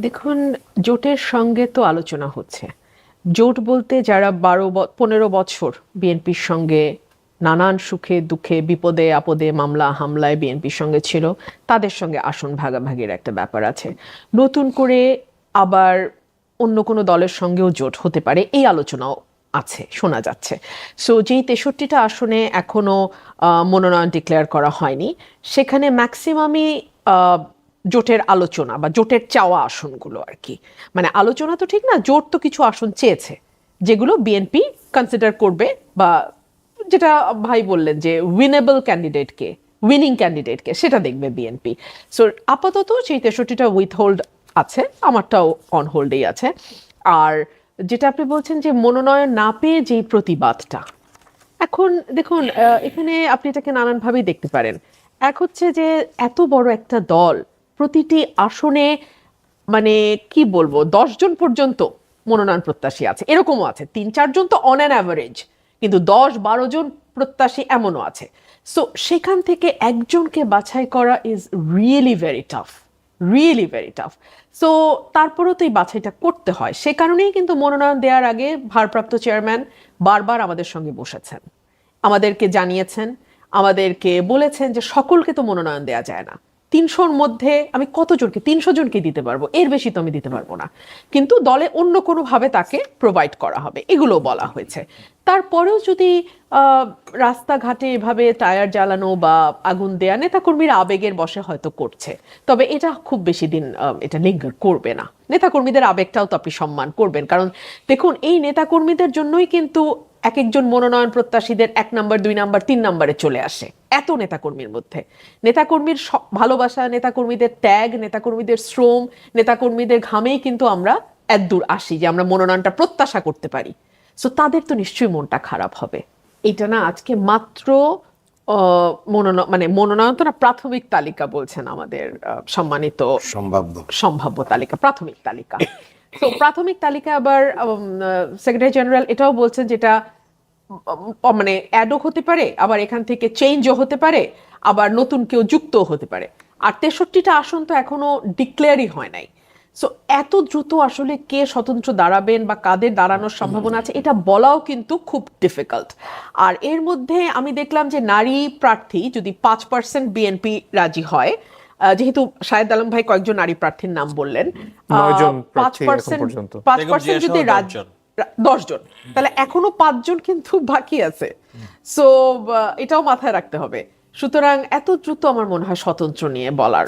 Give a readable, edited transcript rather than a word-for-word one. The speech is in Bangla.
দেখুন, জোটের সঙ্গে তো আলোচনা হচ্ছে। জোট বলতে যারা 15 বছর বিএনপির সঙ্গে নানান সুখে দুঃখে বিপদে আপদে মামলা হামলায় বিএনপির সঙ্গে ছিল, তাদের সঙ্গে আসন ভাগাভাগির একটা ব্যাপার আছে। নতুন করে আবার অন্য কোনো দলের সঙ্গেও জোট হতে পারে, এই আলোচনাও আছে, শোনা যাচ্ছে। সো যেই 63টা আসনে এখনো মনোনয়ন ডিক্লেয়ার করা হয়নি, সেখানে ম্যাক্সিমামই জোটের আলোচনা বা জোটের চাওয়া আসনগুলো আর কি। মানে আলোচনা তো ঠিক না, জোট তো কিছু আসন চেয়েছে যেগুলো বিএনপি কনসিডার করবে, বা যেটা ভাই বললেন যে উইনিং ক্যান্ডিডেটকে সেটা দেখবে বিএনপি। সো আপাতত সেই 63টা উইথ হোল্ড আছে, আমারটাও অন হোল্ডেই আছে। আর যেটা আপনি বলছেন যে মনোনয়ন না পেয়ে যেই প্রতিবাদটা, এখন দেখুন, এখানে আপনি এটাকে নানানভাবেই দেখতে পারেন। এক হচ্ছে যে এত বড় একটা দল প্রতিটি আসনে, মানে কি বলবো, 10 জন পর্যন্ত মনোনয়ন প্রত্যাশী আছে, এরকমও আছে 3-4 জন তো অন অ্যান অ্যাভারেজ, কিন্তু 10-12 জন প্রত্যাশী এমনও আছে। সো সেখান থেকে একজনকে বাছাই করা is really very tough, really very tough. So তারপরেও তো এই বাছাইটা করতে হয়, সে কারণেই কিন্তু মনোনয়ন দেওয়ার আগে ভারপ্রাপ্ত চেয়ারম্যান বারবার আমাদের সঙ্গে বসেছেন, আমাদেরকে জানিয়েছেন, আমাদেরকে বলেছেন যে সকলকে তো মনোনয়ন দেওয়া যায় না। 300-র মধ্যে আমি কতজনকে, 300 জনকে দিতে পারবো, এর বেশি তো আমি দিতে পারবো না, কিন্তু দলে অন্য কোনোভাবে তাকে প্রোভাইড করা হবে, এগুলো বলা হয়েছে। তারপরেও যদি রাস্তাঘাটে এভাবে টায়ার জ্বালানো বা আগুন দেয়া নেতাকর্মীরা আবেগের বশে হয়তো করছে, তবে এটা খুব বেশি দিন এটা লিঙ্গার করবে না। নেতাকর্মীদের আবেগটাও তো আপনি সম্মান করবেন, কারণ দেখুন এই নেতাকর্মীদের জন্যই কিন্তু এক একজন মনোনয়ন প্রত্যাশীদের 1 নাম্বার 2 নাম্বার 3 নাম্বারে চলে আসে, এত নেতাকর্মীর মধ্যে। নেতাকর্মীর ভালোবাসা, নেতাকর্মীদের ত্যাগ, নেতাকর্মীদের শ্রম, নেতাকর্মীদের ঘামেই কিন্তু আমরা এত দূর আসি যে আমরা মনোনয়নটা প্রত্যাশা করতে পারি। সো তাদের তো নিশ্চয়ই মনটা খারাপ হবে। এটা না আজকে মাত্র মনোনয়ন তো না, প্রাথমিক তালিকা বলছেন আমাদের সম্মানিত, সম্ভাব্য তালিকা, প্রাথমিক তালিকা। তো প্রাথমিক তালিকা আবার সেক্রেটারি জেনারেল এটাও বলছেন যেটা মানে অ্যাডও হতে পারে, আবার এখান থেকে চেঞ্জও হতে পারে, আবার নতুন কেউ যুক্তও হতে পারে। আর 63টা আসন তো এখনো ডিক্লেয়ারই হয় নাই। সো এত দ্রুত আসলে কে স্বতন্ত্র দাঁড়াবেন বা কাদের দাঁড়ানোর সম্ভাবনা আছে এটা বলাও কিন্তু খুব ডিফিকাল্ট। আর এর মধ্যে আমি দেখলাম যে নারী প্রার্থী যদি 5% বিএনপি রাজি হয়, যেহেতু শাহেদ আলম ভাই কয়েকজন নারী প্রার্থীর নাম বললেন, 9 জন 5%, 5% যদি 10 জন, তাহলে এখনো 5 জন কিন্তু বাকি আছে। সো এটাও মাথায় রাখতে হবে। সুতরাং এত দ্রুত আমার মনে হয় স্বতন্ত্র নিয়ে বলার